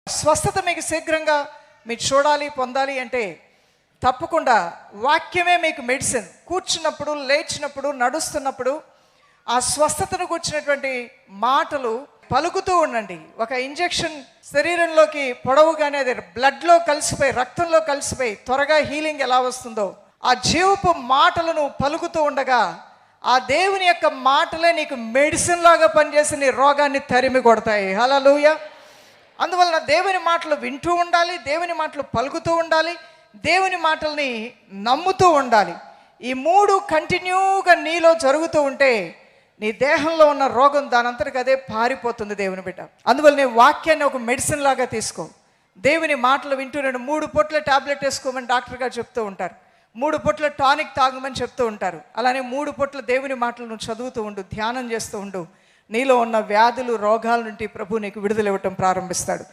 స్వస్థత మీకు శీఘ్రంగా మీరు చూడాలి, పొందాలి అంటే తప్పకుండా వాక్యమే మీకు మెడిసిన్. కూర్చున్నప్పుడు, లేచినప్పుడు, నడుస్తున్నప్పుడు ఆ స్వస్థతను కూర్చున్నటువంటి మాటలు పలుకుతూ ఉండండి. ఒక ఇంజెక్షన్ శరీరంలోకి పొడవుగానే అది బ్లడ్లో కలిసిపోయి, రక్తంలో కలిసిపోయి త్వరగా హీలింగ్ ఎలా వస్తుందో ఆ జీవపు మాటలను పలుకుతూ ఉండగా ఆ దేవుని యొక్క మాటలే నీకు మెడిసిన్ లాగా పనిచేసి నీ రోగాన్ని తరిమి కొడతాయి. హల్లెలూయా. అందువలన దేవుని మాటలు వింటూ ఉండాలి, దేవుని మాటలు పలుకుతూ ఉండాలి, దేవుని మాటల్ని నమ్ముతూ ఉండాలి. ఈ మూడు కంటిన్యూగా నీలో జరుగుతూ ఉంటే నీ దేహంలో ఉన్న రోగం దానంతటికి అదే పారిపోతుంది దేవుని బిడ్డ. అందువల్ల నీ వాక్యాన్ని ఒక మెడిసిన్ లాగా తీసుకో. దేవుని మాటలు వింటూ 3 పూట్ల టాబ్లెట్ వేసుకోమని డాక్టర్ గారు చెప్తూ ఉంటారు, 3 పూట్ల టానిక్ తాగమని చెప్తూ ఉంటారు. అలానే 3 పూట్ల దేవుని మాటలు నువ్వు చదువుతూ ఉండు, ధ్యానం చేస్తూ ఉండు. నీలో ఉన్న వ్యాధులు, రోగాల నుండి ప్రభు నీకు విడుదల ఇవ్వటం ప్రారంభిస్తాడు.